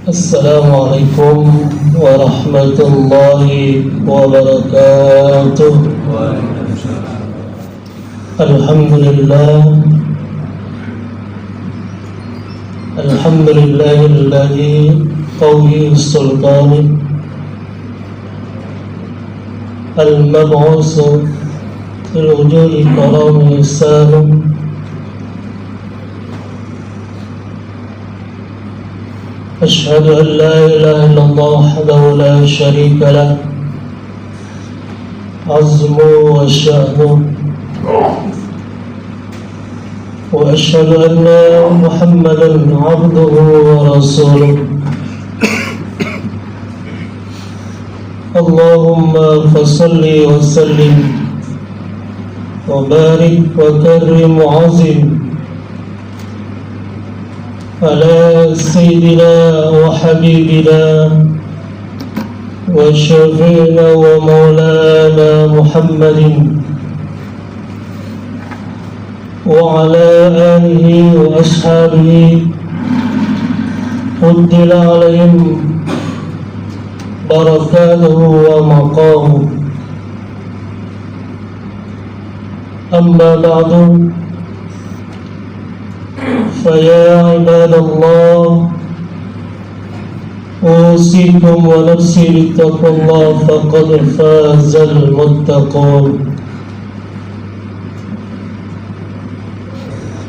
Assalamualaikum warahmatullahi wabarakatuh. Alhamdulillah, alhamdulillahilladzi qawi sultani al-mab'us fil wujudi karami salim. أشهد أن لا إله إلا الله وحده لا شريك له عظم وشأن، وأشهد أن محمدا عبده ورسوله. اللهم فصل وسلم وبارك وكرم وعظم على سيدنا وحبيبنا وشفينا ومولانا محمد وعلى آله وأصحابه فضل عليهم بركاته ومقامه. أما بعد، فيا عباد الله، أوصيكم ونفسي بتقوى الله، فقد فاز المتقون.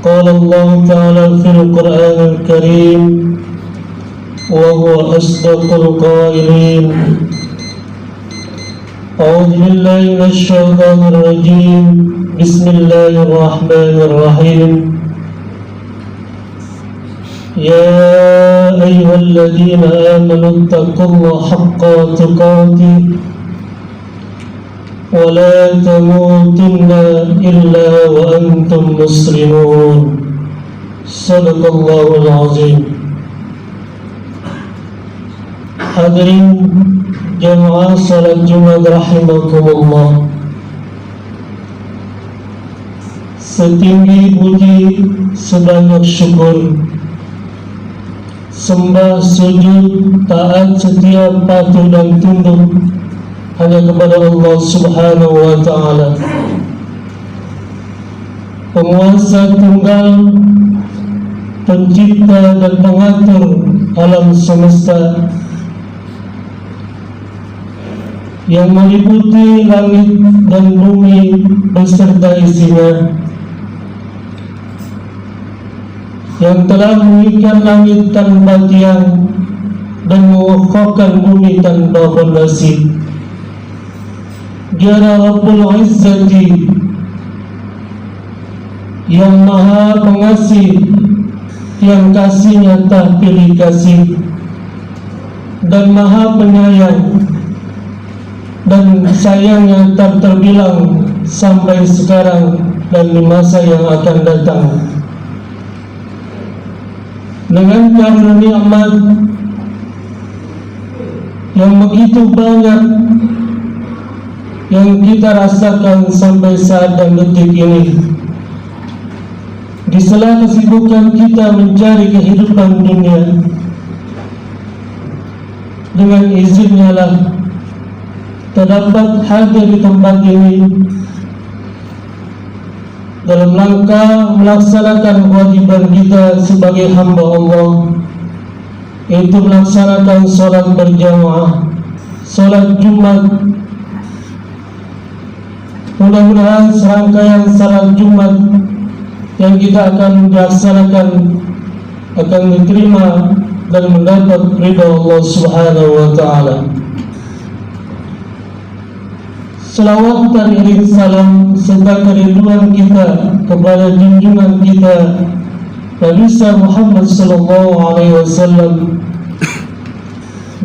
قال الله تعالى في القرآن الكريم وهو أصدق القائلين: أعوذ بالله من الشيطان الرجيم، بسم الله الرحمن الرحيم. يا أيها الذين آمنوا اتقوا الله حق تقاته ولا تموتن إلا وأنتم مسلمون. صدق الله العظيم. Hadirin jemaah salat Jumat rahimakumullah, setinggi puji sebanyak syukur, sembah, sujud, taat, setia, patuh dan tunduk hanya kepada Allah Subhanahu wa ta'ala, penguasa tunggal, pencipta dan pengatur alam semesta, yang meliputi langit dan bumi beserta isinya, yang telah mengikat langit tanpa tiang dan mewafakkan bumi tanpa fondasi. Dialah Rabbul Izzati, yang maha pengasih, yang kasihnya tak pilih kasih, dan maha penyayang, dan sayangnya tak terbilang sampai sekarang dan di masa yang akan datang. Dengan karunia nikmat yang begitu banyak yang kita rasakan sampai saat dan detik ini, di sela kesibukan kita mencari kehidupan dunia, dengan izinnya lah terdapat hadir di tempat ini dalam rangka melaksanakan kewajiban kita sebagai hamba Allah, yaitu melaksanakan sholat berjamaah, sholat Jumat. Mudah-mudahan serangkaian sholat Jumat yang kita akan laksanakan akan diterima dan mendapat ridha Allah Subhanahu wa ta'ala. Salawat dan iring salam serta kerinduan kita kepada junjungan kita Nabi Muhammad sallallahu alaihi wasallam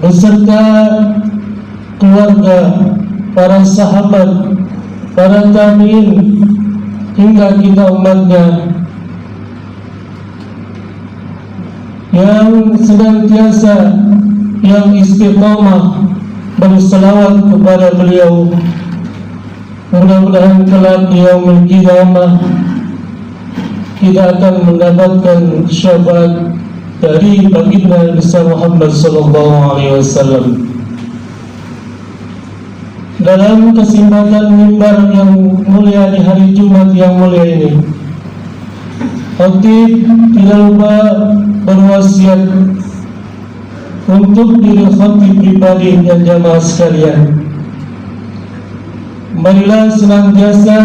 beserta keluarga, para sahabat, para tabi'in hingga kita umatnya yang senantiasa, yang istiqamah berselawat kepada beliau. Mudah-mudahan kelak di yaumul qiyamah kita akan mendapatkan syafaat dari baginda besar Muhammad sallallahu alaihi wasallam. Dalam kesempatan mimbar yang mulia di hari Jumat yang mulia ini, khatib tidak lupa berwasiat untuk diri khatib pribadi dan jamaah sekalian. Marilah senantiasa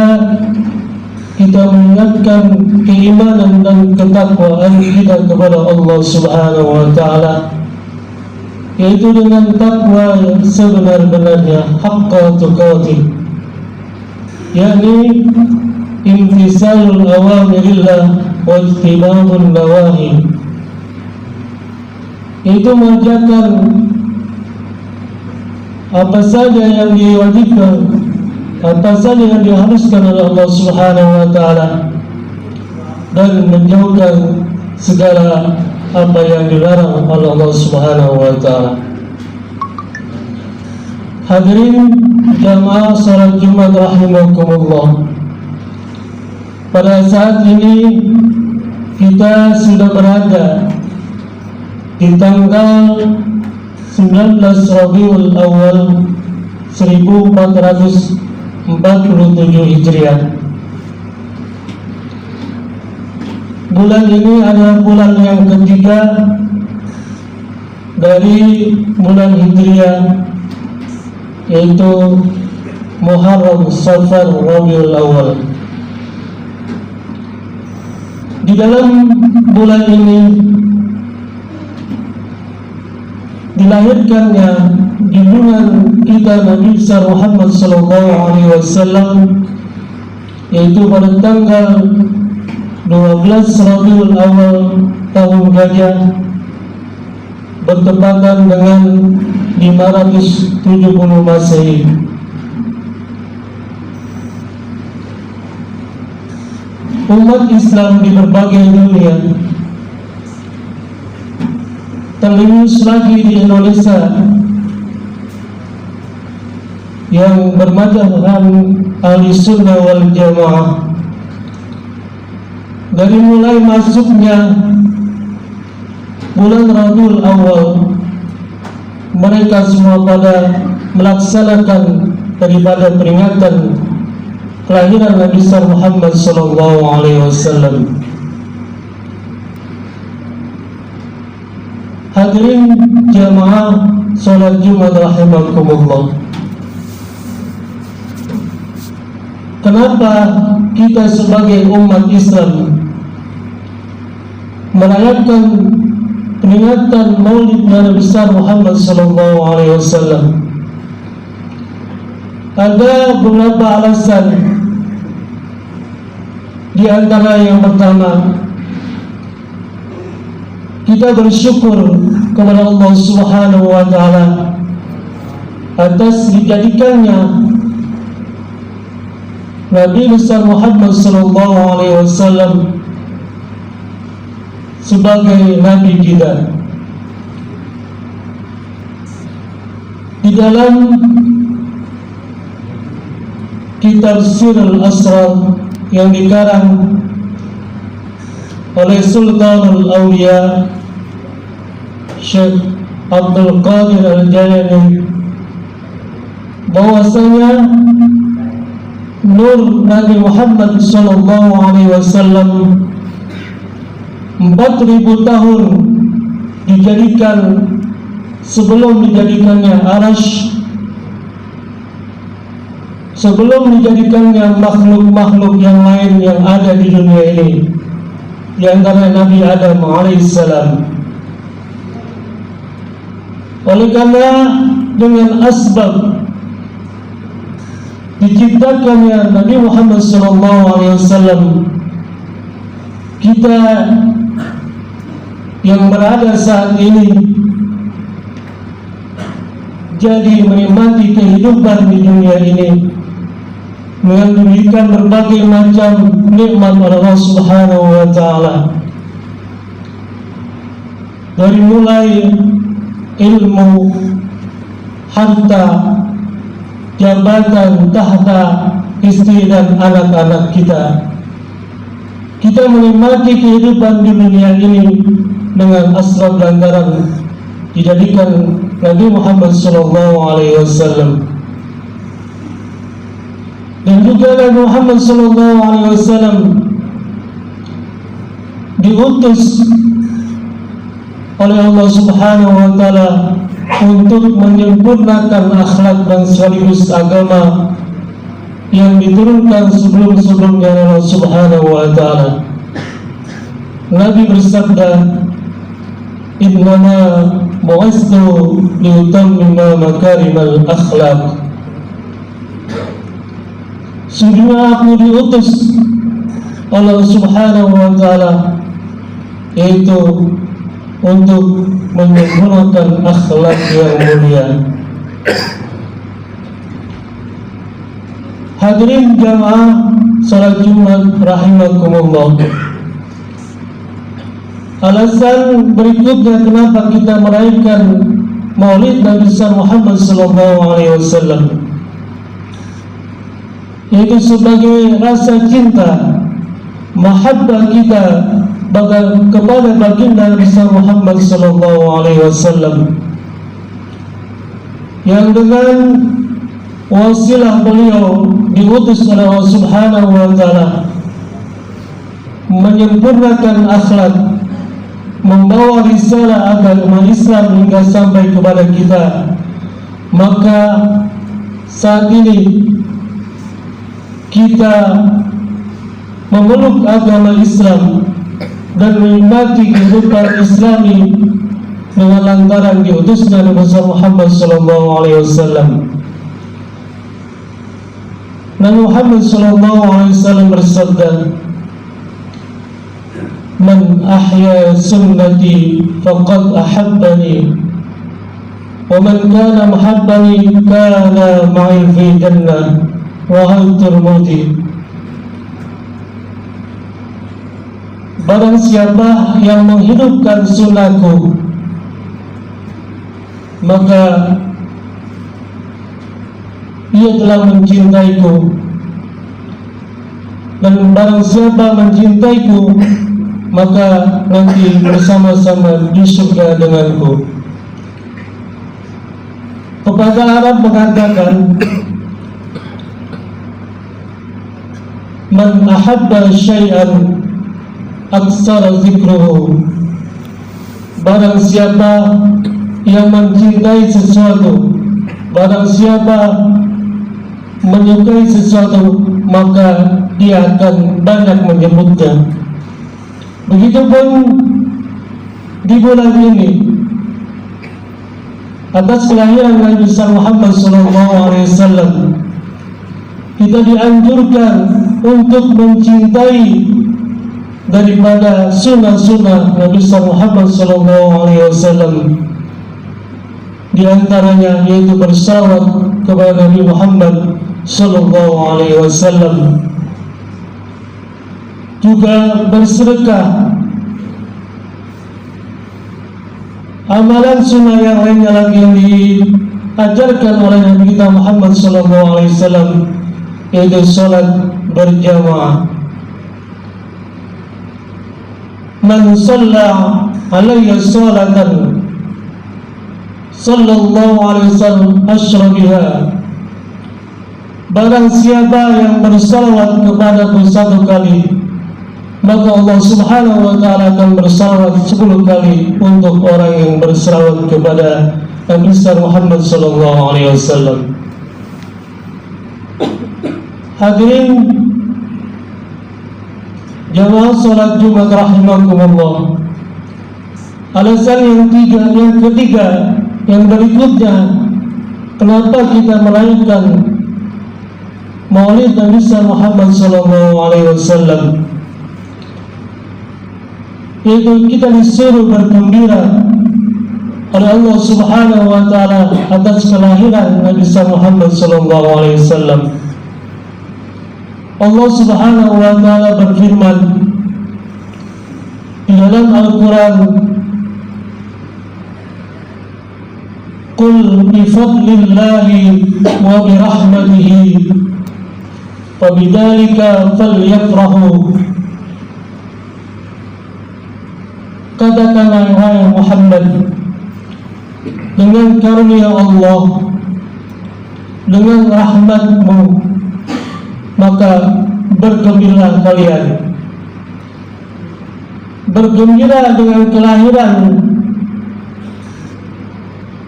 kita mengingatkan keimanan dan ketakwaan kita kepada Allah Subhanahu wa taala, yaitu dengan takwa yang sebenar-benarnya, haqqa tuqatih, yakni imtisalul awamirillah wa ijtinabun nawahi, itu mengerjakan apa saja yang diwajibkan, apa saja yang diharuskan oleh Allah Subhanahu wa taala, dan menjauhkan segala apa yang dilarang oleh Allah Subhanahu wa taala. Hadirin jamaah salat Jumat rahimakumullah. Pada saat ini kita sudah berada di tanggal 19 Rabiul Awal 1447 Hijriah. Bulan ini adalah bulan yang ketiga dari bulan Hijriah, yaitu Muharram, Safar, Rabiul Awal. Di dalam bulan ini dilahirkannya junjungan kita Nabi besar Muhammad sallallahu alaihi wasallam, yaitu pada tanggal 12 Rabiul Awal tahun Gajah, bertepatan dengan 570 Masehi. Umat Islam di berbagai dunia, terlebih lagi di Indonesia yang bermadhab ahli sunnah wal jamaah, dari mulai masuknya bulan Rabiul Awal, mereka semua pada melaksanakan daripada peringatan kelahiran Nabi besar Muhammad sallallahu alaihi wasallam. Hadirin jamaah salat Jumat rahimakumullah. Kenapa kita sebagai umat Islam merayakan peringatan Maulid Nabi besar Muhammad sallallahu alaihi wasallam? Ada beberapa alasan. Di antara yang pertama, kita bersyukur kepada Allah Subhanahu wa taala atas dijadikannya Nabi besar Muhammad sallallahu alaihi wasallam sebagai nabi kita. Di dalam kitab Sirul Asrar yang dikarang oleh Sultanul Awliya Syekh Abdul Qadir Al-Jailani, bahwasanya nur Nabi Muhammad sallallahu alaihi wasallam 4000 tahun dijadikan sebelum dijadikannya Arash, sebelum dijadikannya makhluk-makhluk yang lain yang ada di dunia ini, di antara Nabi Adam alaihissalam. Oleh karena dengan asbab diciptakannya Nabi Muhammad SAW, kita yang berada saat ini jadi menikmati kehidupan di dunia ini dengan diberikan berbagai macam nikmat oleh Allah Subhanahu wa taala, dari mulai ilmu, harta, jabatan, tahta, istri dan anak-anak kita. kita menikmati kehidupan di dunia ini dengan asbab lantaran dijadikan Nabi Muhammad SAW. Dan juga Nabi Muhammad SAW diutus oleh Allah Subhanahu wa Ta'ala untuk menyempurnakan akhlak dan sekaligus agama yang diturunkan sebelum-sebelumnya Allah Subhanahu wa Ta'ala. Nabi bersabda, "Innama bu'istu liutammima makarimal akhlaq." Sungguhnya aku diutus oleh Allah Subhanahu wa Ta'ala, yaitu untuk menyempurnakan akhlak yang mulia. Hadirin jamaah salat Jumat rahimakumullah. Alasan berikutnya kenapa kita merayakan Maulid Nabi Muhammad SAW, yaitu sebagai rasa cinta, mahabbah kita kepada baginda Nabi Muhammad SAW, yang dengan wasilah beliau diutus oleh Allah Subhanahu wa Ta'ala menyempurnakan akhlak, membawa risalah agama Islam hingga sampai kepada kita. Maka saat ini kita memeluk agama Islam dan menikmati kehidupan Islami dengan lantaran diutusnya Nabi Muhammad SAW. Nabi Muhammad SAW bersabda, "Man ahya sunnati faqad ahabbani, wa man kana muhabbani kana ma'i fi jannah." Wahai Tirmidzi, barang siapa yang menghidupkan sunnahku, maka ia telah mencintaiku, dan barang siapa mencintaiku, maka nanti bersama-sama di surga denganku. Pepatah Arab mengatakan, "Man ahabba syai'an aksara zikruhu." Barang siapa yang mencintai sesuatu, barang siapa menyukai sesuatu, maka dia akan banyak menyebutnya. Begitupun di bulan ini, atas kelahiran Nabi Muhammad SAW, kita dianjurkan untuk mencintai daripada sunnah-sunnah Nabi Muhammad SAW. Di antaranya yaitu bersalawat kepada Nabi Muhammad SAW, juga bersedekah. Amalan sunnah yang lainnya lagi yang diajarkan oleh Nabi kita Muhammad SAW, yaitu salat berjamaah. Man shalla alayya salatan sallallahu alaihi wasallam asyra biha. Barang siapa yang bersalawat kepadaku 1 kali, maka Allah Subhanahu wa Ta'ala akan bersalawat 10 kali untuk orang yang bersalawat kepada Nabi Muhammad SAW. Hadirin jamaah salat Jumat rahimakumullah. Alasan yang ketiga yang berikutnya kenapa kita merayakan Maulid Nabi Muhammad SAW, yaitu kita disuruh bergembira oleh Allah Subhanahu wa Ta'ala atas kelahiran Nabi Muhammad SAW. Allah Subhanahu wa Ta'ala berfirman di dalam Al-Quran, "Qul bi fadlillahi wa bi rahmatihi fabidzalika falyafrahu katakanlah wahai Muhammad, dengan karunia Allah, dengan rahmat-Mu, maka bergembiralah kalian. Bergembira dengan kelahiran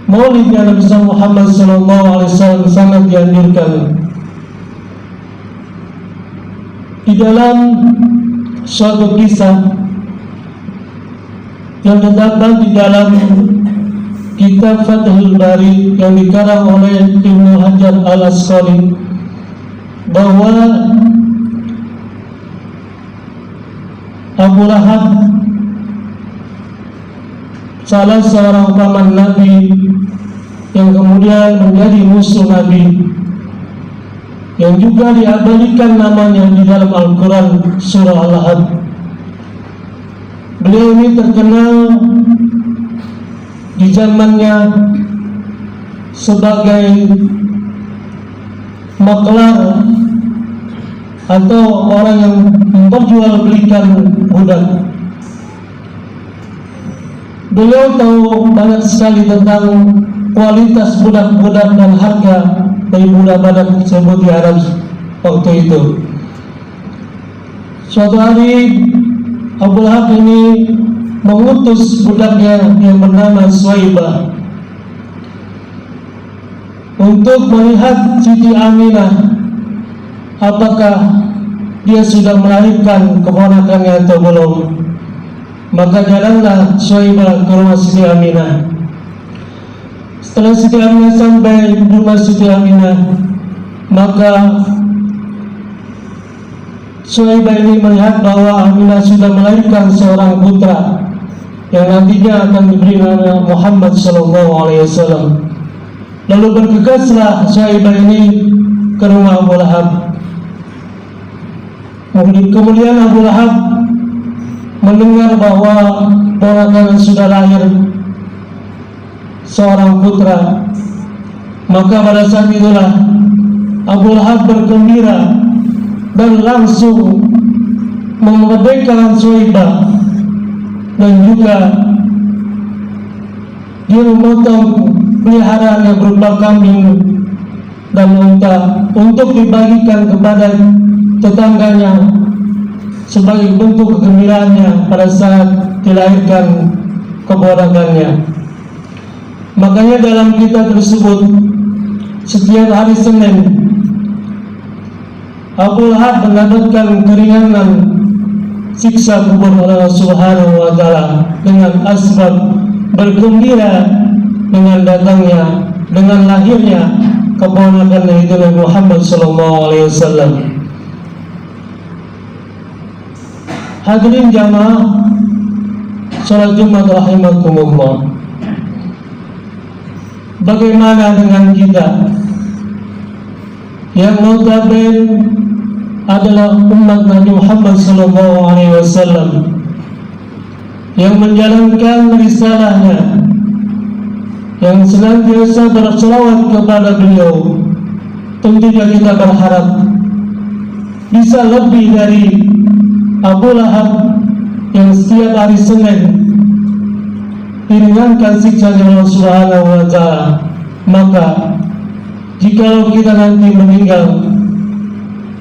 Maulidnya Nabi Muhammad SAW sangat dianjurkan. Di dalam suatu kisah yang terdapat di dalam kitab Fathul Bari yang dikarang oleh Ibnu Hajar Al-Asqalani, bahwa Abu Lahab, salah seorang paman Nabi yang kemudian menjadi musuh Nabi, yang juga diabadikan namanya di dalam Al-Quran surah Al-Lahab. Beliau ini terkenal di zamannya sebagai maklar atau orang yang memperjualbelikan budak. Beliau tahu banyak sekali tentang kualitas budak-budak dan harga dari budak-budak tersebut di Arab waktu itu. Suatu hari Abu Lahab ini mengutus budaknya yang bernama Suwaibah untuk melihat Siti Aminah, apakah dia sudah melahirkan keponakannya atau belum. Maka jalanlah Suwaibah ke rumah Siti Aminah. Setelah Siti Aminah sampai di rumah Siti Aminah, maka Suwaibah ini melihat bahwa Aminah sudah melahirkan seorang putra yang nantinya akan diberi nama Muhammad SAW. Lalu bergegaslah Suwaibah ini ke rumah Abu Lahab. Kemudian Abu Lahab mendengar bahwa ponakan sudah lahir seorang putra. Maka pada saat itulah Abu Lahab bergembira dan langsung memerdekakan Suwaibah, dan juga dia memotong peliharaannya berupa kambing dan unta untuk dibagikan kepada tetangganya sebagai bentuk kegembiraannya pada saat dilahirkan keponakannya. Makanya dalam kitab tersebut, setiap hari Senin Abu Lahab mendapatkan keringanan siksa kubur oleh Allah Subhanahu wa Ta'ala dengan asbab bergembira dengan datangnya, dengan lahirnya keponakan yaitu Nabi Muhammad SAW. Hadirin jamaah salat Jumat rahimakumullah. Bagaimana dengan kita yang notabene adalah umat Nabi Muhammad SAW, yang menjalankan risalahnya, yang senantiasa berselawat kepada beliau? Tentunya kita berharap bisa lebih dari Abu Lahab yang setiap hari Senin diringankan siksa Allah Subhanahu wa Ta'ala. Maka jikalau kita nanti meninggal,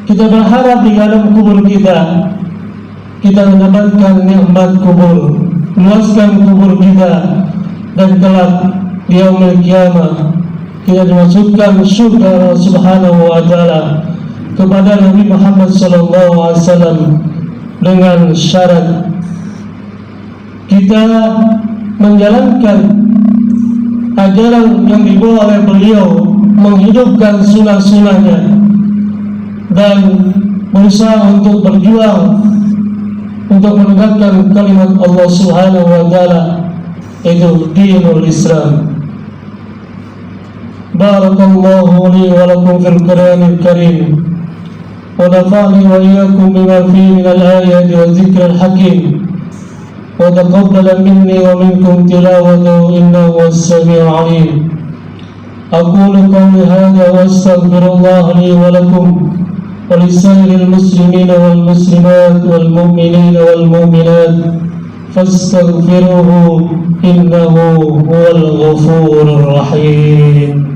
kita berharap di dalam kubur kita mendapatkan nikmat kubur, luaskan kubur kita, dan kelak di yaumil qiyamah kita dimasukkan surga Allah Subhanahu wa Ta'ala kepada Nabi Muhammad SAW dengan syarat kita menjalankan ajaran yang dibawa oleh beliau, menghidupkan sunnah-sunnahnya, dan berusaha untuk berjuang untuk menegakkan kalimat Allah Subhanahu wa Ta'ala, yaitu dinul Islam. Barakallahu li wa lakum fil Qur'anil Karim, wa nafa'ani wa iyyakum bima fihi minal ayati wa dzikril hakim, wa taqabbala minni wa minkum tilawatahu innahu was-sami'ul 'alim. Aqulu qawli hadha wa astaghfirullah li wa lakum ولسائر المسلمين والمسلمات والمؤمنين والمؤمنات فاستغفروه إنه هو الغفور الرحيم.